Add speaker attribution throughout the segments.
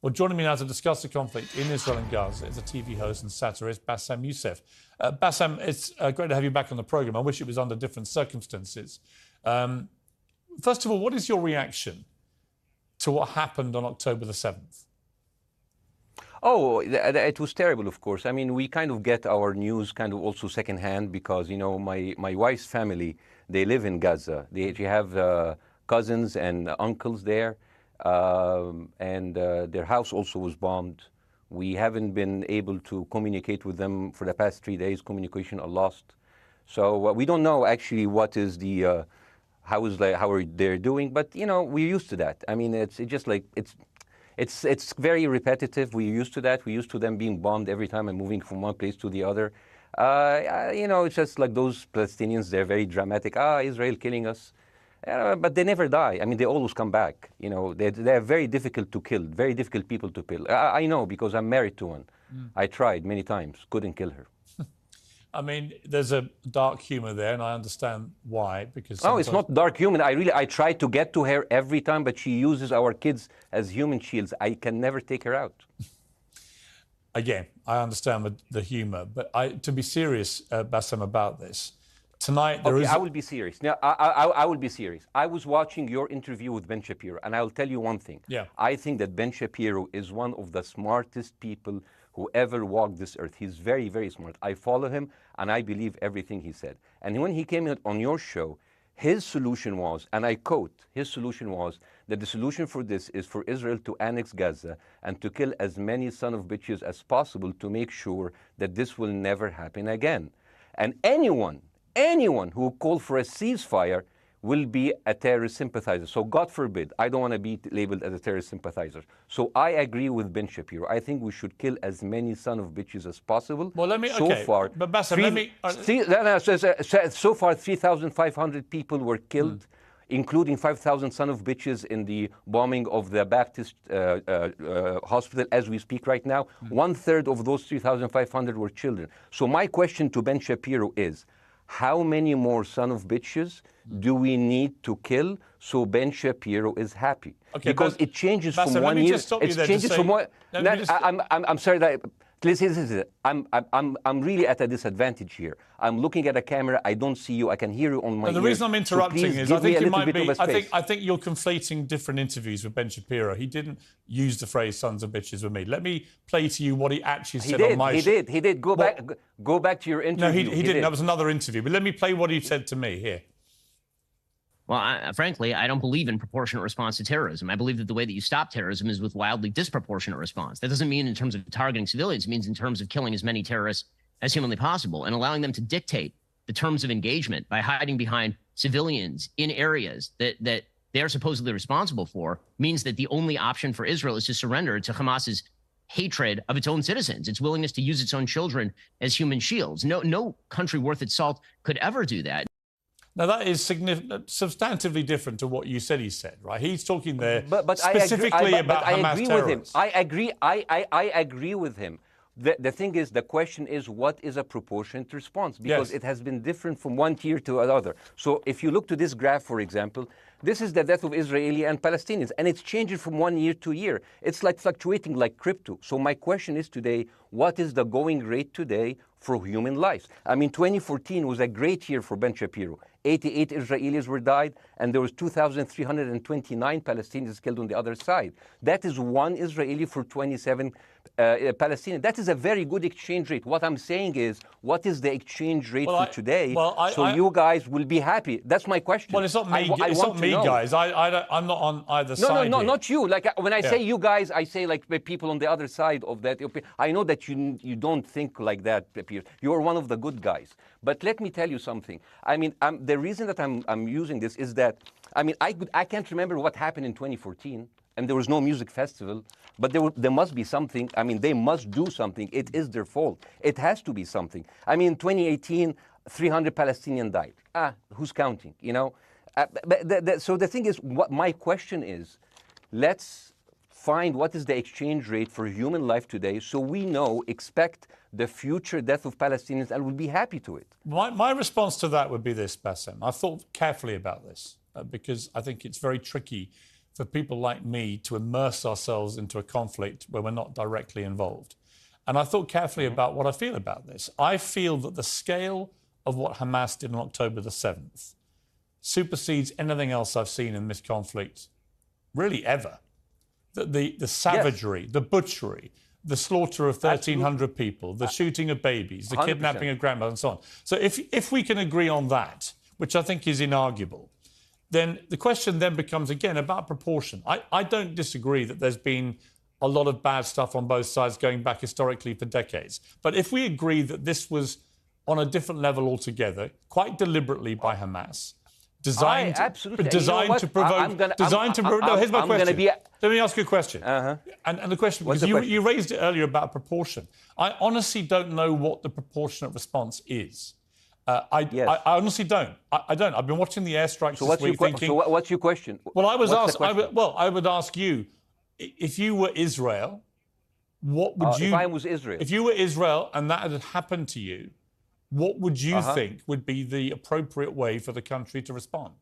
Speaker 1: Well, joining me now to discuss the conflict in Israel and Gaza is a TV host and satirist, Basham Youssef. Basham, it's great to have you back on the programme. I wish it was under different circumstances. First of all, what is your reaction to what happened on October the 7th?
Speaker 2: Oh, it was terrible, of course. I mean, we kind of get our news kind of also secondhand because, you know, my wife's family, they live in Gaza. They have cousins and uncles there. And their house also was bombed. We haven't been able to communicate with them for the past 3 days. Communication are lost. So we don't know actually what is the, how are they doing, but you know, we're used to that. I mean, it's just like, it's very repetitive. We're used to that. We're used to them being bombed every time and moving from one place to the other. You know, it's just like those Palestinians, they're very dramatic. Israel killing us. But they never die. I mean, they always come back. You know, they're very difficult to kill, very difficult people to kill. I know because I'm married to one. I tried many times, couldn't kill her.
Speaker 1: I mean, there's a dark humour there, and I understand why. Because
Speaker 2: no, it's not dark humour. I try to get to her every time, but she uses our kids as human shields. I can never take her out.
Speaker 1: Again, I understand the humour, but to be serious, Basham, about this. Tonight, there is...
Speaker 2: I will be serious. Now, I will be serious. I was watching your interview with Ben Shapiro, and I'll tell you one thing.
Speaker 1: Yeah.
Speaker 2: I think that Ben Shapiro is one of the smartest people who ever walked this earth. He's very, very smart. I follow him, and I believe everything he said. And when he came on your show, his solution was, and I quote, his solution was that the solution for this is for Israel to annex Gaza and to kill as many son of bitches as possible to make sure that this will never happen again. And anyone who called for a ceasefire will be a terrorist sympathizer. So God forbid, I don't want to be labeled as a terrorist sympathizer. So I agree with Ben Shapiro. I think we should kill as many son of bitches as possible.
Speaker 1: Well, let me,
Speaker 2: so far,
Speaker 1: but Basham, let me...
Speaker 2: so far, 3,500 people were killed, including 5,000 son of bitches in the bombing of the Baptist hospital as we speak right now. 1/3 of those 3,500 were children. So my question to Ben Shapiro is, how many more son of bitches do we need to kill so Ben Shapiro is happy?
Speaker 1: Okay,
Speaker 2: because it changes
Speaker 1: Basham,
Speaker 2: from 1 year.
Speaker 1: It changes from one.
Speaker 2: I'm sorry that. Listen. I'm really at a disadvantage here. I'm looking at a camera. I don't see you. I can hear you on my ear.
Speaker 1: The reason I'm interrupting
Speaker 2: so
Speaker 1: is I think you might be.
Speaker 2: I
Speaker 1: think you're conflating different interviews with Ben Shapiro. He didn't use the phrase "sons of bitches" with me. Let me play to you what he actually said on my show.
Speaker 2: He did. Go back to your interview.
Speaker 1: No, he didn't. That was another interview. But let me play what he said to me here.
Speaker 3: Well, frankly, I don't believe in proportionate response to terrorism. I believe that the way that you stop terrorism is with wildly disproportionate response. That doesn't mean in terms of targeting civilians. It means in terms of killing as many terrorists as humanly possible and allowing them to dictate the terms of engagement by hiding behind civilians in areas that they are supposedly responsible for means that the only option for Israel is to surrender to Hamas's hatred of its own citizens, its willingness to use its own children as human shields. No country worth its salt could ever do that.
Speaker 1: Now, that is substantively different to what you said he said, right? He's talking there
Speaker 2: but
Speaker 1: specifically about Hamas terrorists.
Speaker 2: I agree with him. The thing is, the question is, what is a proportionate response? Because it has been different from one tier to another. So if you look to this graph, for example, this is the death of Israeli and Palestinians, and it's changing from 1 year to year. It's like fluctuating like crypto. So my question is today, what is the going rate today for human lives? I mean, 2014 was a great year for Ben Shapiro. 88 Israelis were died, and there was 2,329 Palestinians killed on the other side. That is one Israeli for 27 Palestinians. That is a very good exchange rate. What I'm saying is, what is the exchange rate for today? So you guys will be happy. That's my question.
Speaker 1: Well, it's not me. It's not me, guys. I'm not on either side.
Speaker 2: No, not you. Like when I say you guys, I say like people on the other side of that. I know that you don't think like that, Piers. You're one of the good guys. But let me tell you something. I mean, the reason that I'm using this is that, I mean, I can't remember what happened in 2014, and there was no music festival, but there must be something. I mean, they must do something. It is their fault. It has to be something. I mean, 2018, 300 Palestinians died. Who's counting, you know? So the thing is, what my question is, let's find what is the exchange rate for human life today so we expect the future death of Palestinians and will be happy to it.
Speaker 1: My response to that would be this, Basham. I've thought carefully about this because I think it's very tricky for people like me to immerse ourselves into a conflict where we're not directly involved. And I thought carefully about what I feel about this. I feel that the scale of what Hamas did on October the 7th supersedes anything else I've seen in this conflict, really ever. The savagery, the butchery, the slaughter of 1,300 people, the shooting of babies, the
Speaker 2: 100%.
Speaker 1: kidnapping of grandmothers, and so on. So if we can agree on that, which I think is inarguable, then the question then becomes, again, about proportion. I don't disagree that there's been a lot of bad stuff on both sides going back historically for decades. But if we agree that this was on a different level altogether, quite deliberately by Hamas, designed to provoke... No, here's my question. Let me ask you a question. And the question, because you raised it earlier about proportion. I honestly don't know what the proportionate response is. I honestly don't. I don't. I've been watching the airstrikes this week thinking...
Speaker 2: So what's your question?
Speaker 1: Well, I would ask you, if you were Israel, what would you...
Speaker 2: If I was Israel?
Speaker 1: If you were Israel and that had happened to you, what would you think would be the appropriate way for the country to respond?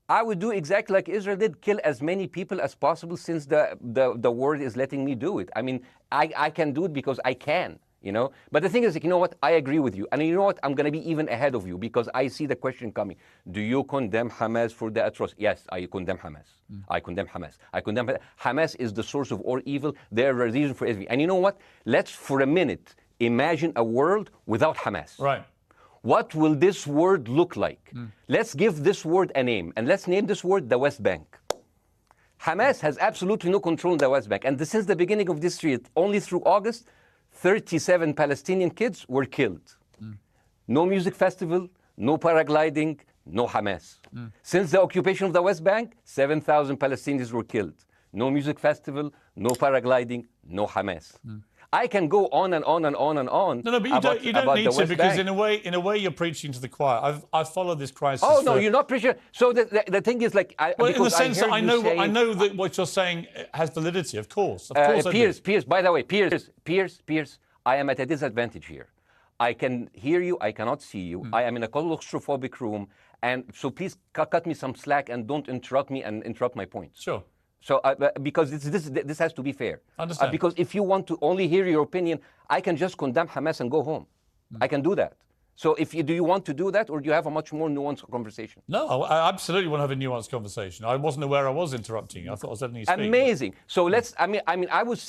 Speaker 2: I would do exactly like Israel did, kill as many people as possible, since the world is letting me do it. I mean, I can do it because I can, you know. But the thing is, you know what? I agree with you. And you know what? I'm going to be even ahead of you, because I see the question coming. Do you condemn Hamas for the atrocities? Yes, I condemn Hamas. I condemn Hamas. Hamas is the source of all evil. They're a reason for everything. And you know what? Let's, for a minute, imagine a world without Hamas.
Speaker 1: Right.
Speaker 2: What will this word look like? Let's give this word a name, and let's name this word the West Bank. Hamas has absolutely no control in the West Bank. And since the beginning of this year, only through August, 37 Palestinian kids were killed. No music festival, no paragliding, no Hamas. Since the occupation of the West Bank, 7,000 Palestinians were killed. No music festival, no paragliding, no Hamas. I can go on and on and on and on.
Speaker 1: No, but you don't need to, because in a way you're preaching to the choir. I've followed this crisis.
Speaker 2: Oh no, you're not preaching. So the thing is, like,
Speaker 1: in the sense that I know that what you're saying has validity. Of course,
Speaker 2: Piers. By the way, Piers. I am at a disadvantage here. I can hear you. I cannot see you. I am in a claustrophobic room, and so please cut me some slack and don't interrupt me and interrupt my points.
Speaker 1: Sure.
Speaker 2: So, because this has to be fair.
Speaker 1: Understand.
Speaker 2: Because if you want to only hear your opinion, I can just condemn Hamas and go home. I can do that. So, do you want to do that, or do you have a much more nuanced conversation?
Speaker 1: No, I absolutely want to have a nuanced conversation. I wasn't aware I was interrupting you. I thought I was letting you speak.
Speaker 2: Amazing. So I would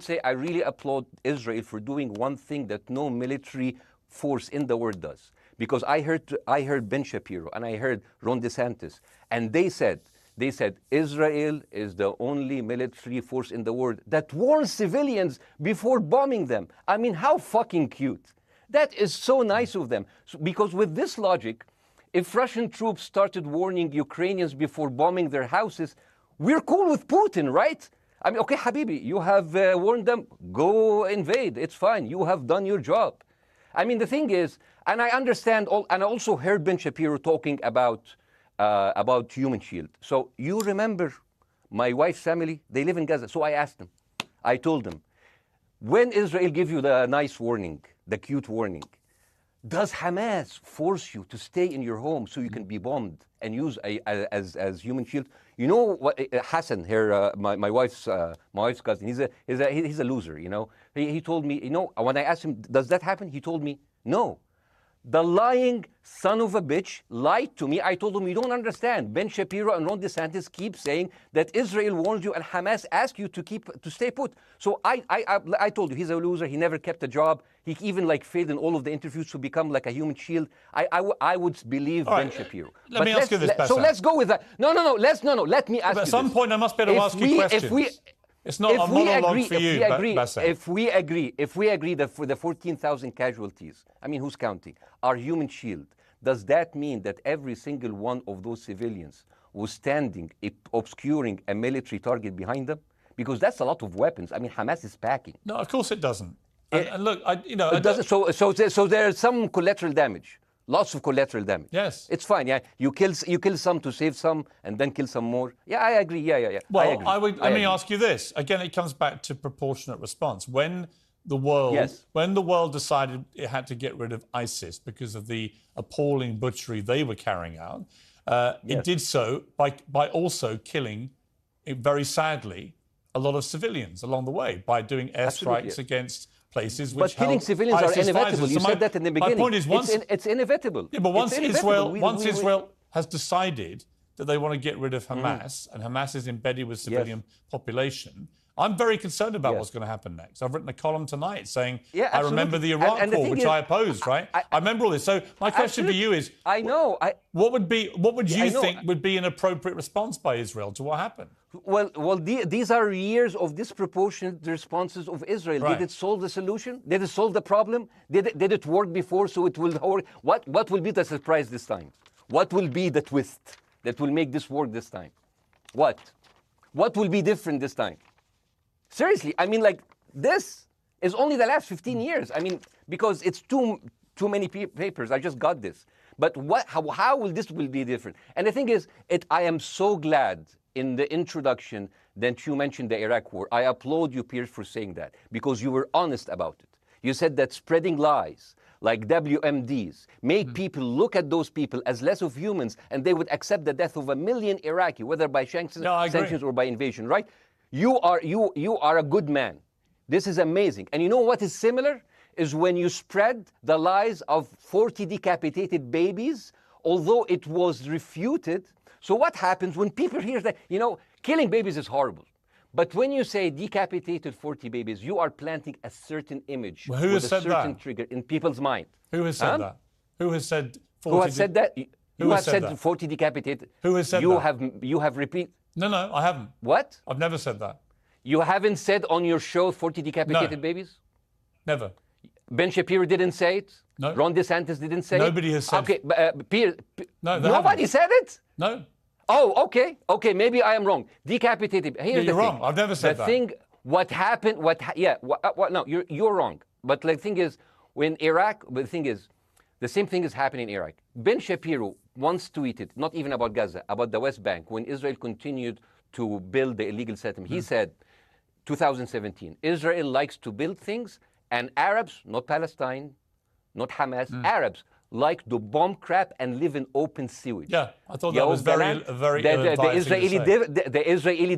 Speaker 2: say I really applaud Israel for doing one thing that no military force in the world does. Because I heard Ben Shapiro and I heard Ron DeSantis, and they said Israel is the only military force in the world that warns civilians before bombing them. I mean, how fucking cute. That is so nice of them. Because with this logic, if Russian troops started warning Ukrainians before bombing their houses, we're cool with Putin, right? I mean, okay, Habibi, you have warned them, go invade. It's fine. You have done your job. I mean, the thing is, and I understand, and I also heard Ben Shapiro talking about Human Shield. So you remember my wife's family, they live in Gaza. So I asked them, I told them, when Israel give you the nice warning, the cute warning, does Hamas force you to stay in your home so you can be bombed and use as Human Shield? You know what, Hassan here, my wife's cousin, he's a loser, you know. He told me, you know, when I asked him, does that happen? He told me, no. The lying son of a bitch lied to me. I told him, you don't understand. Ben Shapiro and Ron DeSantis keep saying that Israel warned you and Hamas asked you to stay put. So I told you, he's a loser. He never kept a job. He even failed in all of the interviews to become like a human shield. I would believe Ben Shapiro.
Speaker 1: Let me ask you this, Bassam.
Speaker 2: So let's go with that. No. Let me ask you
Speaker 1: At some point, I must be able to ask you questions. It's not a monologue for you, Bassam.
Speaker 2: If we agree that for the 14,000 casualties, I mean, who's counting, are Human Shield, does that mean that every single one of those civilians was standing, obscuring a military target behind them? Because that's a lot of weapons. I mean, Hamas is packing.
Speaker 1: No, of course it doesn't. And look,
Speaker 2: it doesn't. So there's some collateral damage. Lots of collateral damage.
Speaker 1: Yes.
Speaker 2: It's fine, yeah. You kill some to save some and then kill some more. Yeah, I agree. Yeah.
Speaker 1: Well, let me ask you this. Again, it comes back to proportionate response. When the world decided it had to get rid of ISIS because of the appalling butchery they were carrying out, it did so by also killing very sadly, a lot of civilians along the way by doing airstrikes against places which
Speaker 2: But killing civilians are inevitable. You said that in the beginning.
Speaker 1: My point is,
Speaker 2: it's inevitable.
Speaker 1: Yeah, but once Israel has decided that they want to get rid of Hamas, and Hamas is embedded with civilian population, I'm very concerned about what's going to happen next. I've written a column tonight saying, I remember the Iraq War, which I opposed, right? I remember all this. So my question for you is, what would you think would be an appropriate response by Israel to what happened?
Speaker 2: Well, these are years of disproportionate responses of Israel.
Speaker 1: Right.
Speaker 2: Did it solve the solution? Did it solve the problem? Did it work before, so it will work? What will be the surprise this time? What will be the twist that will make this work this time? What will be different this time? Seriously, I mean, like, this is only the last 15 years. I mean, because it's too many papers. I just got this. But how will this be different? And the thing is, I am so glad in the introduction that you mentioned the Iraq War. I applaud you, Piers, for saying that, because you were honest about it. You said that spreading lies like WMDs make people look at those people as less of humans, and they would accept the death of 1 million Iraqi, whether by sanctions or by invasion, right? You are a good man. This is amazing. And you know what is similar? Is when you spread the lies of 40 decapitated babies, although it was refuted. So what happens when people hear that, killing babies is horrible. But when you say decapitated 40 babies, you are planting a certain image with a certain trigger in people's mind.
Speaker 1: Who has said that? Who has said 40?
Speaker 2: Who has said that? Who has said 40 decapitated?
Speaker 1: Who has said that?
Speaker 2: You have repeated.
Speaker 1: No, I haven't.
Speaker 2: What?
Speaker 1: I've never said that.
Speaker 2: You haven't said on your show 40 decapitated babies?
Speaker 1: Never.
Speaker 2: Ben Shapiro didn't say it?
Speaker 1: No.
Speaker 2: Ron DeSantis didn't say
Speaker 1: Nobody
Speaker 2: it?
Speaker 1: has said
Speaker 2: it. Okay,
Speaker 1: no,
Speaker 2: nobody said it?
Speaker 1: No.
Speaker 2: Oh, okay, maybe I am wrong. Decapitated. Here's
Speaker 1: you're wrong. I've never said that.
Speaker 2: The thing, what happened, no, you're wrong. But the thing is, when Iraq, the thing is, the same thing is happening in Iraq. Ben Shapiro once tweeted, not even about Gaza, about the West Bank, when Israel continued to build the illegal settlement. He said, 2017, Israel likes to build things, and Arabs, not Palestine, not Hamas, Arabs like to bomb crap and live in open sewage.
Speaker 1: Yeah, I thought that was very
Speaker 2: the Israeli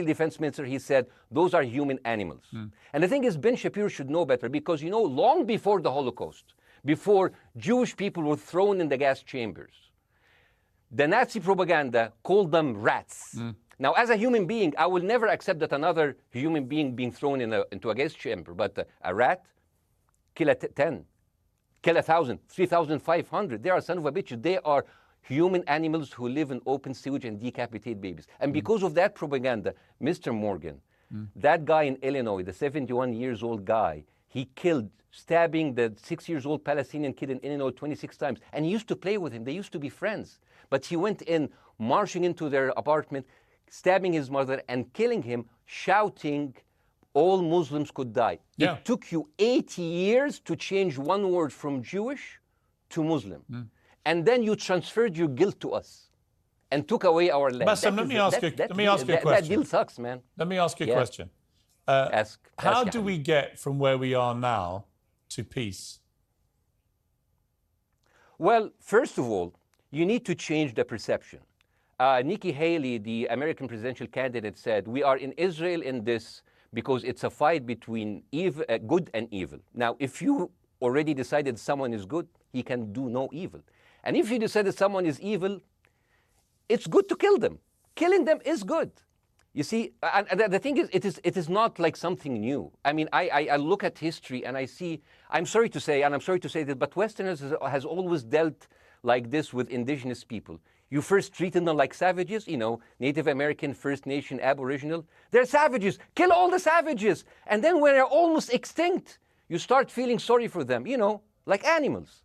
Speaker 2: defense minister, he said, those are human animals. And the thing is, Ben Shapiro should know better, because, long before the Holocaust, before Jewish people were thrown in the gas chambers, the Nazi propaganda called them rats. Now, as a human being, I will never accept that another human being being thrown into a gas chamber. But a rat, kill 10, kill 1,000, 3,500. They are son of a bitch. They are human animals who live in open sewage and decapitate babies. And because of that propaganda, Mr. Morgan, that guy in Illinois, the 71-years-old guy, he killed, stabbing the 6-year-old Palestinian kid in Illinois 26 times. And he used to play with him. They used to be friends. But he went in, marching into their apartment, stabbing his mother and killing him, shouting, all Muslims could die.
Speaker 1: Yeah.
Speaker 2: It took you 80 years to change one word from Jewish to Muslim. And then you transferred your guilt to us and took away our land.
Speaker 1: Bاسم, let me ask you a question.
Speaker 2: That deal sucks, man.
Speaker 1: Let me ask you a question. How do we get from where we are now to peace? Well,
Speaker 2: first of all, you need to change the perception. Nikki Haley, the American presidential candidate, said, we are in Israel in this because it's a fight between good and evil. Now, if you already decided someone is good, he can do no evil. And if you decided someone is evil, it's good to kill them. Killing them is good. You see, and the thing is, it is not like something new. I mean, I look at history and I see, I'm sorry to say this, but Westerners has always dealt like this with indigenous people. You first treated them like savages, Native American, First Nation, Aboriginal. They're savages. Kill all the savages. And then when they're almost extinct, you start feeling sorry for them, like animals.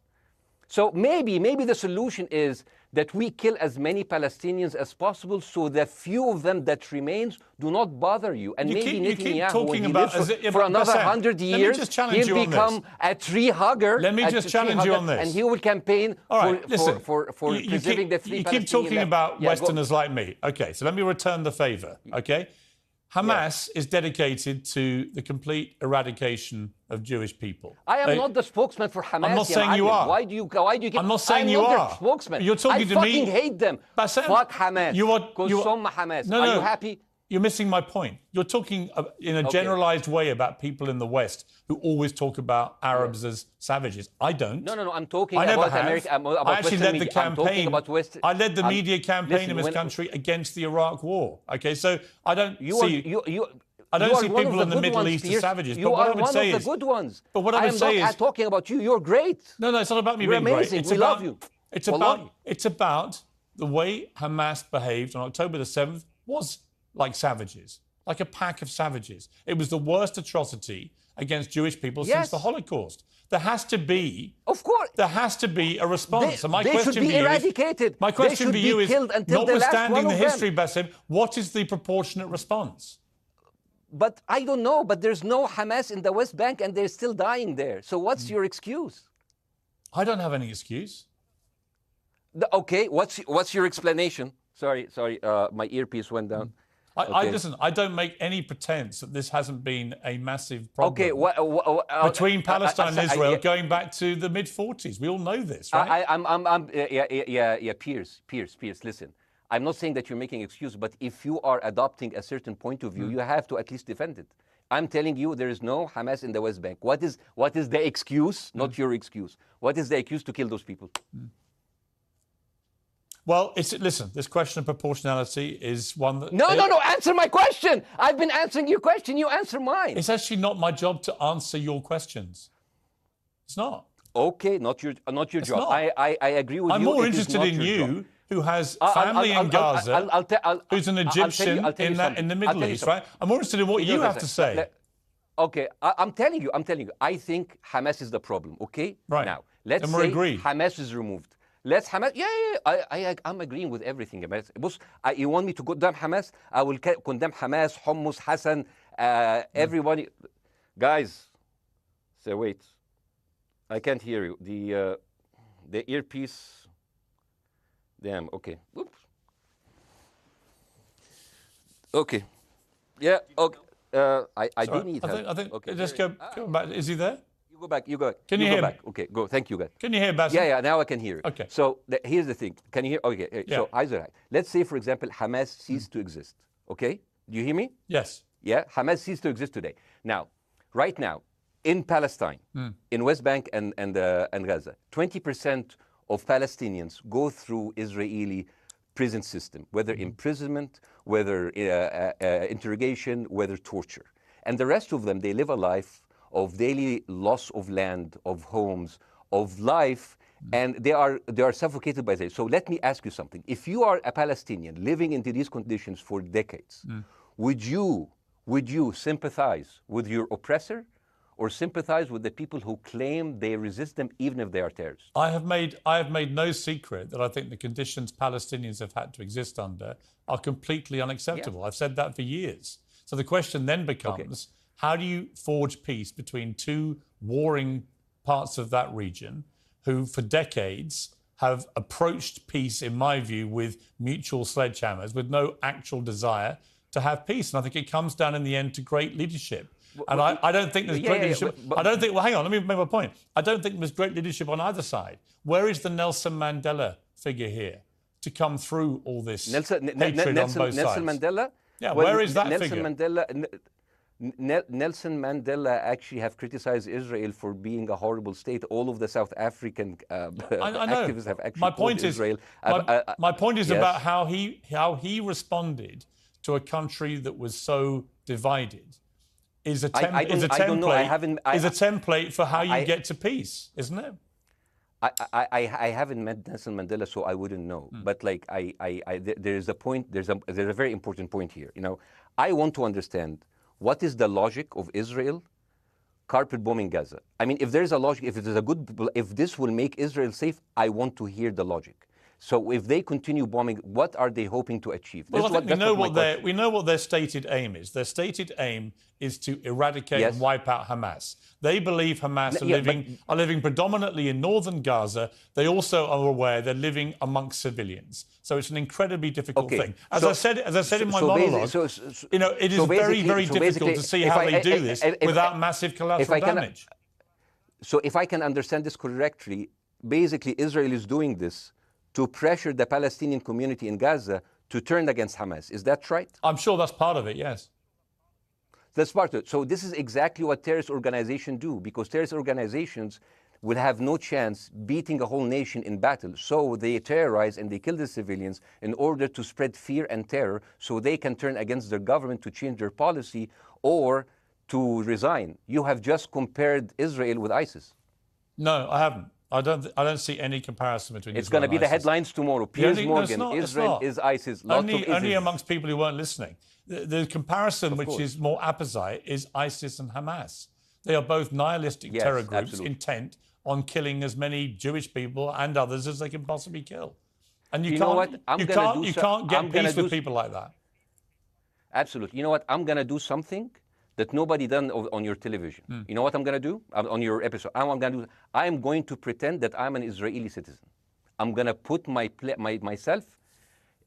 Speaker 2: So maybe the solution is that we kill as many Palestinians as possible, so the few of them that remains do not bother you. And maybe Netanyahu, when he lives for another 100 years, he'll become a tree hugger.
Speaker 1: Let me just challenge you on this.
Speaker 2: And he will campaign for preserving the three Palestinians.
Speaker 1: You keep talking about Westerners like me. Okay, so let me return the favor, okay? Hamas is dedicated to the complete eradication of Jewish people.
Speaker 2: I am not the spokesman for Hamas.
Speaker 1: I'm not saying you are.
Speaker 2: Why do you keep...
Speaker 1: I'm not saying you are.
Speaker 2: I'm not their spokesman.
Speaker 1: You're talking to me.
Speaker 2: I fucking hate them.
Speaker 1: Bassem,
Speaker 2: fuck Hamas. Hamas.
Speaker 1: No,
Speaker 2: are you happy?
Speaker 1: You're missing my point. You're talking in a generalized way about people in the West who always talk about Arabs as savages. I don't.
Speaker 2: No. I'm talking about America.
Speaker 1: I actually led the campaign. I led the
Speaker 2: media
Speaker 1: media campaign in this country against the Iraq War. Okay, so I don't see... I don't see people in the Middle East as savages.
Speaker 2: You are one of the good ones.
Speaker 1: But what I would say is...
Speaker 2: I'm not talking about you. You're great.
Speaker 1: No, it's not about me being
Speaker 2: great. You're amazing. We love you.
Speaker 1: It's about the way Hamas behaved on October the 7th was like savages. Like a pack of savages. It was the worst atrocity against Jewish people since the Holocaust. There has to be,
Speaker 2: of course,
Speaker 1: there has to be a response.
Speaker 2: They should be eradicated.
Speaker 1: My question for you is, notwithstanding the history, Bassem, what is the proportionate response?
Speaker 2: But I don't know. But there's no Hamas in the West Bank, and they're still dying there. So what's your excuse?
Speaker 1: I don't have any excuse.
Speaker 2: Okay, what's your explanation? Sorry, my earpiece went down.
Speaker 1: Listen, I don't make any pretense that this hasn't been a massive problem between Palestine and Israel going back to the mid-40s. We all know this, right?
Speaker 2: Piers, listen. I'm not saying that you're making excuses, but if you are adopting a certain point of view, you have to at least defend it. I'm telling you, there is no Hamas in the West Bank. What is the excuse? Not your excuse. What is the excuse to kill those people?
Speaker 1: Well, listen, this question of proportionality is one that...
Speaker 2: No, answer my question. I've been answering your question. You answer mine.
Speaker 1: It's actually not my job to answer your questions. It's not.
Speaker 2: Okay, not your job.
Speaker 1: Not.
Speaker 2: I agree with you.
Speaker 1: I'm more interested in you, who has family in Gaza, who's an Egyptian in the Middle East, right? I'm more interested in what you have to say.
Speaker 2: Okay, I'm telling you. I think Hamas is the problem, okay?
Speaker 1: Right.
Speaker 2: Now, let's say Hamas is removed. Let's Hamas. I'm agreeing with everything. You want me to condemn Hamas? I will condemn Hamas, Hummus, Hassan, everybody. Guys, say wait. I can't hear you. The earpiece. Damn. Okay. Oops. Okay. Yeah. Okay. I do need help.
Speaker 1: I think.
Speaker 2: Okay.
Speaker 1: Just go back. Is he there?
Speaker 2: You go back.
Speaker 1: Can you hear me?
Speaker 2: Okay, go. Thank you, guys.
Speaker 1: Can you hear Bassem?
Speaker 2: Yeah, now I can hear you.
Speaker 1: Okay.
Speaker 2: So here's the thing. Can you hear? Okay.
Speaker 1: Yeah.
Speaker 2: So, Isaac, let's say, for example, Hamas ceased to exist. Okay? Do you hear me?
Speaker 1: Yes.
Speaker 2: Yeah? Hamas ceased to exist today. Now, right now, in Palestine, in West Bank and Gaza, 20% of Palestinians go through Israeli prison system, whether imprisonment, whether interrogation, whether torture. And the rest of them, they live a life of daily loss of land, of homes, of life, and they are suffocated by this. So let me ask you something. If you are a Palestinian living into these conditions for decades, would you sympathize with your oppressor or sympathize with the people who claim they resist them even if they are terrorists?
Speaker 1: I have made no secret that I think the conditions Palestinians have had to exist under are completely unacceptable. I've said that for years. So the question then becomes, how do you forge peace between two warring parts of that region who for decades have approached peace, in my view, with mutual sledgehammers, with no actual desire to have peace? And I think it comes down in the end to great leadership. And I don't think there's great leadership. I don't think, well, hang on, let me make my point. I don't think there's great leadership on either side. Where is the Nelson Mandela figure here to come through all this hatred on both sides?
Speaker 2: Nelson Mandela?
Speaker 1: Yeah, where is that figure?
Speaker 2: Nelson Mandela actually have criticized Israel for being a horrible state. All of the South African activists have actually called Israel.
Speaker 1: My point is about how he responded to a country that was so divided. Is a template for how you get to peace, isn't it?
Speaker 2: I haven't met Nelson Mandela, so I wouldn't know. But like there is a point. There's a very important point here. You know, I want to understand what is the logic of Israel carpet bombing Gaza. I mean, if there's a logic, if this will make Israel safe, I want to hear the logic. So if they continue bombing, what are they hoping to achieve?
Speaker 1: Well, I think we know what their stated aim is. Their stated aim is to eradicate and wipe out Hamas. They believe Hamas are living predominantly in northern Gaza. They also are aware they're living amongst civilians. So it's an incredibly difficult thing. As I said in my monologue, it is very, very difficult to see how they do this without massive collateral damage.
Speaker 2: So if I can understand this correctly, basically Israel is doing this to pressure the Palestinian community in Gaza to turn against Hamas. Is that right?
Speaker 1: I'm sure that's part of it, yes.
Speaker 2: That's part of it. So this is exactly what terrorist organizations do, because terrorist organizations will have no chance beating a whole nation in battle. So they terrorize and they kill the civilians in order to spread fear and terror so they can turn against their government to change their policy or to resign. You have just compared Israel with ISIS.
Speaker 1: No, I haven't. I don't see any comparison between
Speaker 2: It's going to be the headlines tomorrow. Piers Morgan, Israel is ISIS.
Speaker 1: Only amongst people who weren't listening. The comparison, which is more apposite, is ISIS and Hamas. They are both nihilistic terror groups intent on killing as many Jewish people and others as they can possibly kill. And you can't get peace with people like that.
Speaker 2: Absolutely. You know what? I'm going to do something that nobody done on your television. You know what I'm going to do on your episode? I'm going to pretend that I'm an Israeli citizen. I'm going to put myself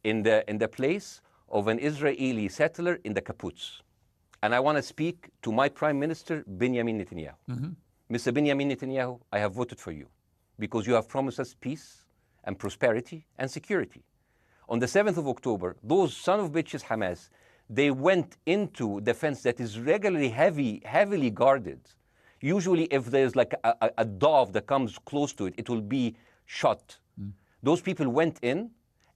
Speaker 2: in the place of an Israeli settler in the kibbutz. And I want to speak to my Prime Minister, Benjamin Netanyahu. Mr. Benjamin Netanyahu, I have voted for you because you have promised us peace and prosperity and security. On the 7th of October, those son of bitches Hamas, they went into the fence that is regularly heavily guarded. Usually if there's like a dove that comes close to it, it will be shot. Those people went in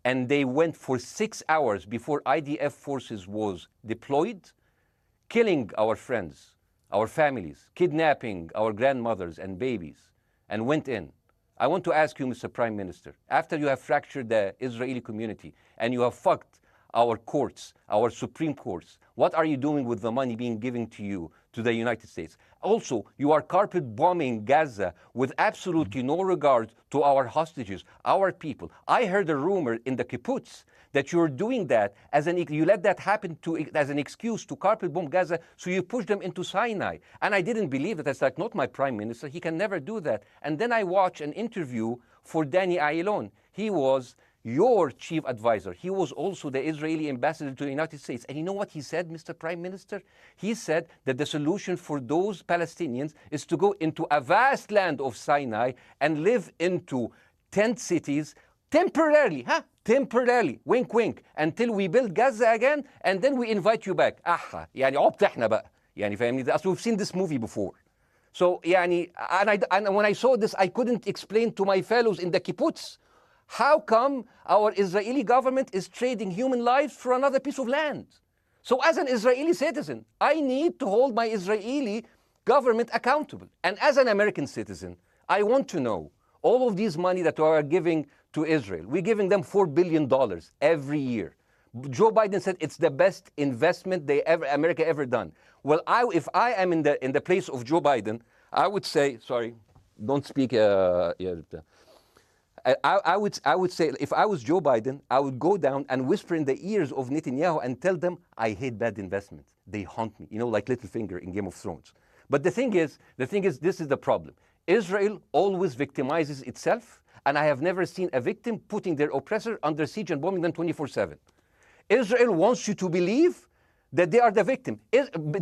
Speaker 2: and they went for 6 hours before IDF forces was deployed, killing our friends, our families, kidnapping our grandmothers and babies, and went in. I want to ask you, Mr. Prime Minister, after you have fractured the Israeli community and you have fucked our courts, our Supreme Courts, what are you doing with the money being given to you, to the United States? Also, you are carpet bombing Gaza with absolutely no regard to our hostages, our people. I heard a rumor in the kibbutz that you're doing that you let that happen as an excuse to carpet bomb Gaza, so you push them into Sinai. And I didn't believe it. It's like, not my prime minister. He can never do that. And then I watched an interview for Danny Ayalon. He was your chief advisor. He was also the Israeli ambassador to the United States. And you know what he said, Mr. Prime Minister? He said that the solution for those Palestinians is to go into a vast land of Sinai and live into tent cities temporarily, temporarily, wink wink, until we build Gaza again, and then we invite you back. يعني عبط احنا بقى. يعني فاهمني؟ أصل we've seen this movie before. So يعني, and when I saw this, I couldn't explain to my fellows in the kibbutz, how come our Israeli government is trading human lives for another piece of land? So as an Israeli citizen, I need to hold my Israeli government accountable. And as an American citizen, I want to know all of these money that we are giving to Israel. We're giving them $4 billion every year. Joe Biden said it's the best investment America ever done. Well, if I am in the place of Joe Biden, I would say, sorry, don't speak. I would say, if I was Joe Biden, I would go down and whisper in the ears of Netanyahu and tell them, I hate bad investments. They haunt me, like Littlefinger in Game of Thrones. But the thing is, this is the problem. Israel always victimizes itself, and I have never seen a victim putting their oppressor under siege and bombing them 24/7. Israel wants you to believe that they are the victim.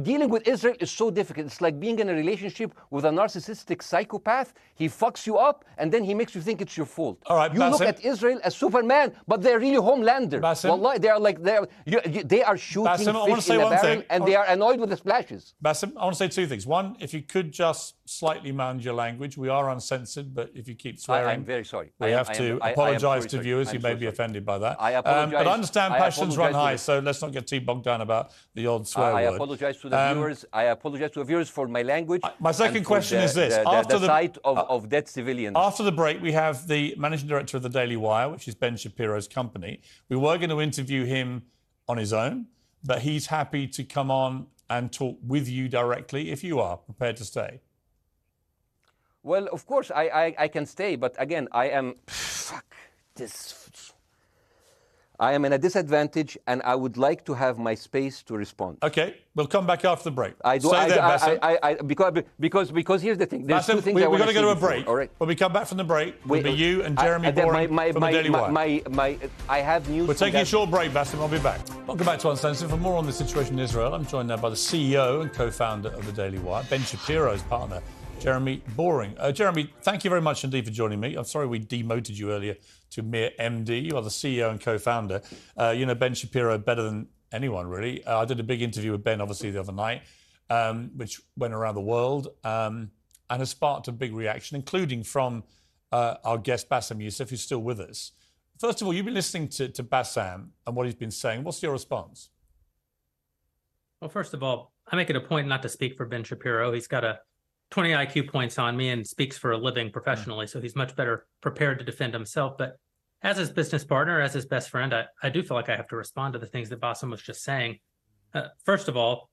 Speaker 2: Dealing with Israel is so difficult. It's like being in a relationship with a narcissistic psychopath. He fucks you up, and then he makes you think it's your fault.
Speaker 1: All right,
Speaker 2: you
Speaker 1: Bاسم,
Speaker 2: look at Israel as Superman, but they're really Homelander. Wallahi, they are shooting
Speaker 1: Bاسم,
Speaker 2: fish in a barrel, and they are annoyed with the splashes.
Speaker 1: Bاسm, I want to say two things. One, if you could just slightly manage your language. We are uncensored, but if you keep swearing,
Speaker 2: I'm very sorry.
Speaker 1: We have to apologise to viewers who may be offended by that.
Speaker 2: I apologize.
Speaker 1: But I understand passions run high, so let's not get too bogged down about the odd swear word.
Speaker 2: I apologize to the viewers. I apologize to the viewers for my language.
Speaker 1: My second question is this:
Speaker 2: after the sight of dead civilians.
Speaker 1: After the break, we have the managing director of the Daily Wire, which is Ben Shapiro's company. We were going to interview him on his own, but he's happy to come on and talk with you directly if you are prepared to stay.
Speaker 2: Well, of course, I can stay, but again, I am I am in a disadvantage, and I would like to have my space to respond.
Speaker 1: Okay, we'll come back after the break.
Speaker 2: Because here's the thing. There's
Speaker 1: Bassem,
Speaker 2: two things
Speaker 1: we've
Speaker 2: I want
Speaker 1: got to go to a
Speaker 2: before,
Speaker 1: break.
Speaker 2: all right?
Speaker 1: When we come back from the break, we'll be you and Jeremy Boring from the Daily Wire.
Speaker 2: I have news.
Speaker 1: We're taking a short break, Bassem. I'll be back. Welcome back to Uncensored. For more on the situation in Israel, I'm joined now by the CEO and co-founder of the Daily Wire, Ben Shapiro's partner, Jeremy Boring. Jeremy, thank you very much indeed for joining me. I'm sorry we demoted you earlier to mere MD. You are the CEO and co-founder. You know Ben Shapiro better than anyone, really. I did a big interview with Ben, obviously, the other night, which went around the world and has sparked a big reaction, including from our guest, Bassem Youssef, who's still with us. First of all, you've been listening to Bassem and what he's been saying. What's your response?
Speaker 4: Well, first of all, I make it a point not to speak for Ben Shapiro. He's got 20 IQ points on me and speaks for a living professionally, so he's much better prepared to defend himself. But as his business partner, as his best friend, I do feel like I have to respond to the things that Bassem was just saying. First of all,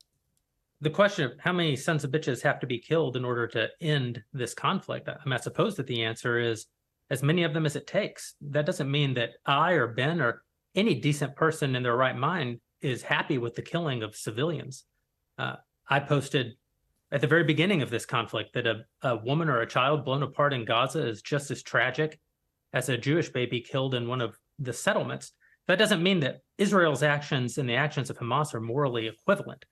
Speaker 4: the question of how many sons of bitches have to be killed in order to end this conflict, I suppose that the answer is as many of them as it takes. That doesn't mean that I or Ben or any decent person in their right mind is happy with the killing of civilians. I posted at the very beginning of this conflict that a woman or a child blown apart in Gaza is just as tragic as a Jewish baby killed in one of the settlements. That doesn't mean that Israel's actions and the actions of Hamas are morally equivalent.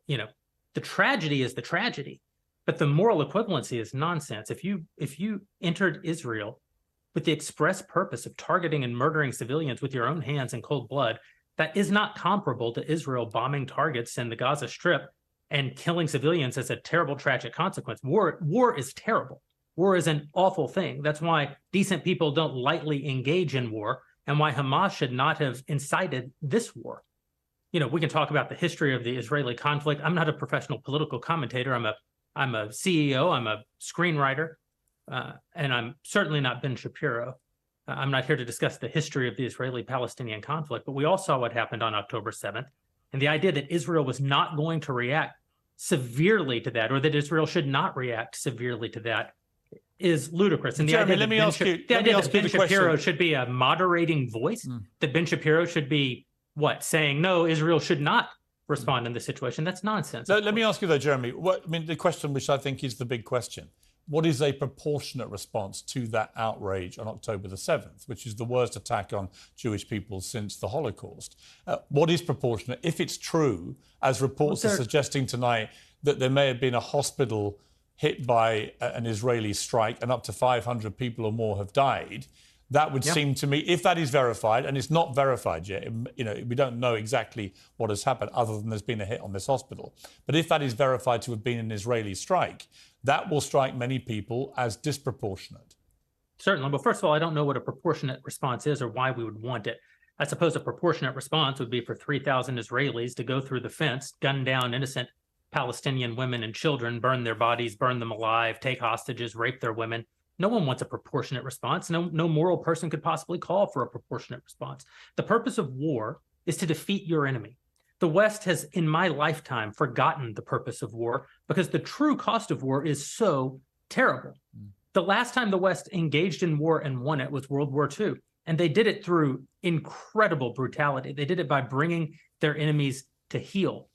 Speaker 4: You know, the tragedy is the tragedy, but the moral equivalency is nonsense. If you entered Israel with the express purpose of targeting and murdering civilians with your own hands in cold blood, that is not comparable to Israel bombing targets in the Gaza Strip and killing civilians as a terrible, tragic consequence. War is terrible. War is an awful thing. That's why decent people don't lightly engage in war, and why Hamas should not have incited this war. You know, we can talk about the history of the Israeli conflict. I'm not a professional political commentator. I'm a CEO. I'm a screenwriter, and I'm certainly not Ben Shapiro. I'm not here to discuss the history of the Israeli-Palestinian conflict, but we all saw what happened on October 7th. And the idea that Israel was not going to react severely to that, or that Israel should not react severely to that, is ludicrous. And
Speaker 1: Jeremy, let me ask you
Speaker 4: that Ben Shapiro should be a moderating voice, that Ben Shapiro should be, saying, no, Israel should not respond in this situation. That's nonsense.
Speaker 1: Let me ask you, though, Jeremy, the question which I think is the big question. What is a proportionate response to that outrage on October the 7th, which is the worst attack on Jewish people since the Holocaust? What is proportionate? If it's true, as reports are suggesting tonight, that there may have been a hospital hit by an Israeli strike and up to 500 people or more have died, that would seem to me, if that is verified, and it's not verified yet, you know, we don't know exactly what has happened other than there's been a hit on this hospital. But if that is verified to have been an Israeli strike, that will strike many people as disproportionate.
Speaker 4: Certainly. But first of all, I don't know what a proportionate response is or why we would want it. I suppose a proportionate response would be for 3,000 Israelis to go through the fence, gun down innocent Palestinian women and children, burn their bodies, burn them alive, take hostages, rape their women. No one wants a proportionate response. No moral person could possibly call for a proportionate response. The purpose of war is to defeat your enemy. The West has, in my lifetime, forgotten the purpose of war because the true cost of war is so terrible. The last time the West engaged in war and won it was World War II, and they did it through incredible brutality. They did it by bringing their enemies to heel.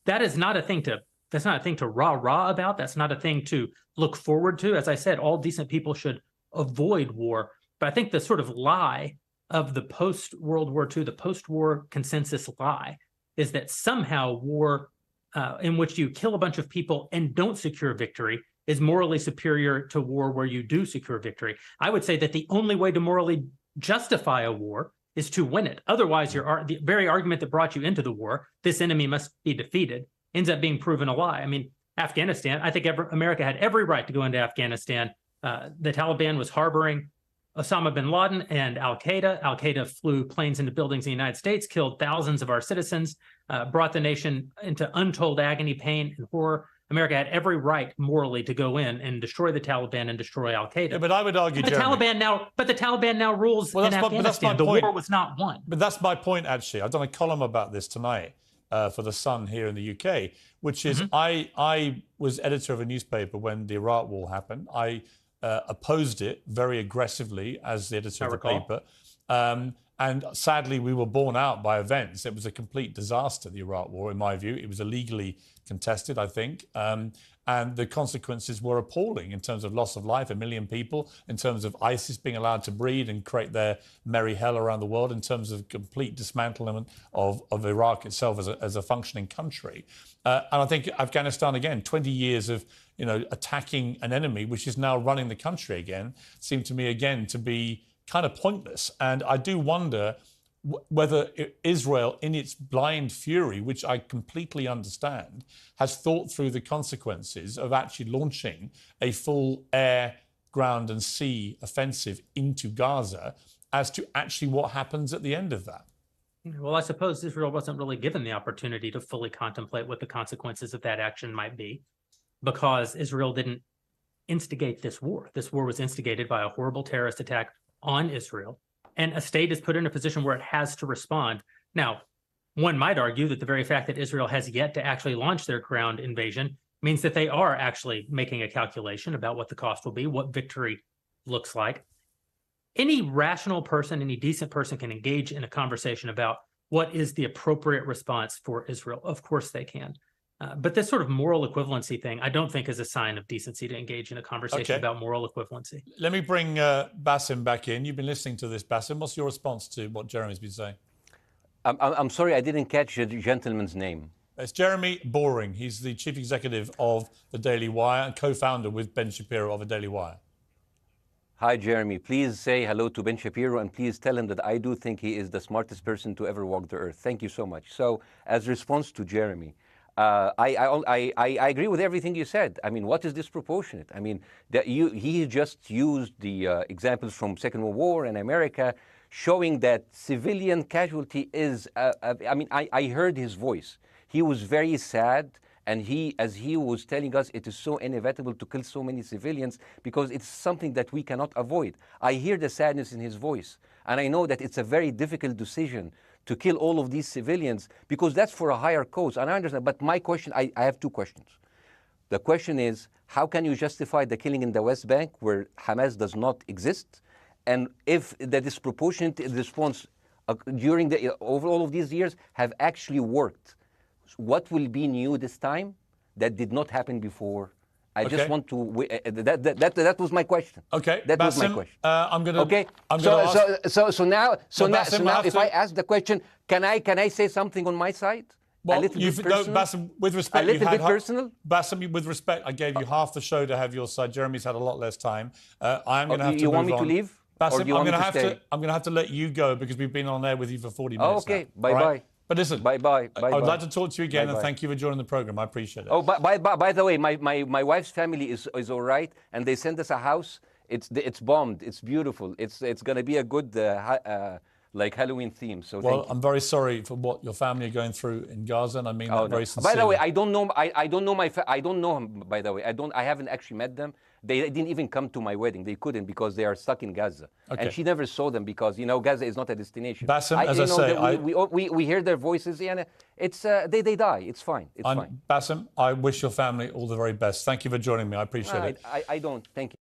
Speaker 4: That is not a thing to That's not a thing to rah-rah about. That's not a thing to look forward to. As I said, all decent people should avoid war. But I think the sort of lie of the post-World War II, the post-war consensus lie, is that somehow war in which you kill a bunch of people and don't secure victory is morally superior to war where you do secure victory. I would say that the only way to morally justify a war is to win it. Otherwise, the very argument that brought you into the war, this enemy must be defeated, ends up being proven a lie. I mean, Afghanistan, I think America had every right to go into Afghanistan. The Taliban was harboring Osama bin Laden and Al-Qaeda. Al-Qaeda flew planes into buildings in the United States, killed thousands of our citizens, brought the nation into untold agony, pain, and horror. America had every right morally to go in and destroy the Taliban and destroy Al-Qaeda.
Speaker 1: Yeah, but I would argue,
Speaker 4: the Taliban now rules in Afghanistan. The war was not won.
Speaker 1: But that's my point, actually. I've done a column about this tonight for The Sun here in the UK, which is I was editor of a newspaper when the Iraq war happened. I opposed it very aggressively as the editor of the paper. And sadly, we were borne out by events. It was a complete disaster, the Iraq War, in my view. It was illegally contested, I think. And the consequences were appalling in terms of loss of life, 1 million people, in terms of ISIS being allowed to breed and create their merry hell around the world, in terms of complete dismantlement of Iraq itself as a functioning country. And I think Afghanistan, again, 20 years of attacking an enemy, which is now running the country again, seemed to me, again, to be kind of pointless. And I do wonder whether Israel, in its blind fury, which I completely understand, has thought through the consequences of actually launching a full air, ground and sea offensive into Gaza as to actually what happens at the end of that.
Speaker 4: Well, I suppose Israel wasn't really given the opportunity to fully contemplate what the consequences of that action might be, because Israel didn't instigate this war. This war was instigated by a horrible terrorist attack on Israel. And a state is put in a position where it has to respond. Now, one might argue that the very fact that Israel has yet to actually launch their ground invasion means that they are actually making a calculation about what the cost will be, what victory looks like. Any rational person, any decent person can engage in a conversation about what is the appropriate response for Israel. Of course they can. But this sort of moral equivalency thing, I don't think is a sign of decency to engage in a conversation about moral equivalency.
Speaker 1: Let me bring Baasim back in. You've been listening to this, Baasim. What's your response to what Jeremy's been saying?
Speaker 2: I'm sorry, I didn't catch the gentleman's name.
Speaker 1: It's Jeremy Boring. He's the chief executive of the Daily Wire and co-founder with Ben Shapiro of the Daily Wire.
Speaker 2: Hi, Jeremy. Please say hello to Ben Shapiro and please tell him that I do think he is the smartest person to ever walk the earth. Thank you so much. So, as response to Jeremy, I agree with everything you said. I mean, what is disproportionate? I mean, he just used the examples from Second World War and America, showing that civilian casualty is, I mean, I heard his voice. He was very sad, and as he was telling us, it is so inevitable to kill so many civilians because it's something that we cannot avoid. I hear the sadness in his voice, and I know that it's a very difficult decision to kill all of these civilians because that's for a higher cause, and I understand. But my question, I have two questions. The question is, how can you justify the killing in the West Bank where Hamas does not exist? And if the disproportionate response during over all of these years have actually worked, what will be new this time that did not happen before? I just want to. That was my question.
Speaker 1: Okay,
Speaker 2: that was my question.
Speaker 1: I'm gonna.
Speaker 2: Okay. So now, if I ask the question, can I say something on my side?
Speaker 1: Well,
Speaker 2: a little bit personal?
Speaker 1: Baasim, with respect,
Speaker 2: a little bit personal.
Speaker 1: Baasim, with respect, I gave you half the show to have your side. Jeremy's had a lot less time. I'm going to have to.
Speaker 2: You
Speaker 1: move
Speaker 2: want me
Speaker 1: on.
Speaker 2: to leave?
Speaker 1: Baasim,
Speaker 2: or do you want me to stay?
Speaker 1: I'm going to have to let you go because we've been on air with you for 40 minutes.
Speaker 2: Oh, okay.
Speaker 1: Now.
Speaker 2: Bye bye.
Speaker 1: Right? But listen,
Speaker 2: bye bye.
Speaker 1: I would like to talk to you again, and thank you for joining the program. I appreciate it.
Speaker 2: Oh, by the way, my wife's family is all right, and they sent us a house. It's bombed. It's beautiful. It's going to be a good like Halloween theme. So
Speaker 1: well, I'm very sorry for what your family are going through in Gaza, and I mean that very sincerely.
Speaker 2: By the way, I don't know. I don't know I don't know him. By the way, I haven't actually met them. They didn't even come to my wedding. They couldn't because they are stuck in Gaza. Okay. And she never saw them because Gaza is not a destination.
Speaker 1: Baasim, as I say,
Speaker 2: we hear their voices and it's they die. It's fine. It's fine.
Speaker 1: Baasim, I wish your family all the very best. Thank you for joining me. I appreciate it.
Speaker 2: I don't. Thank you.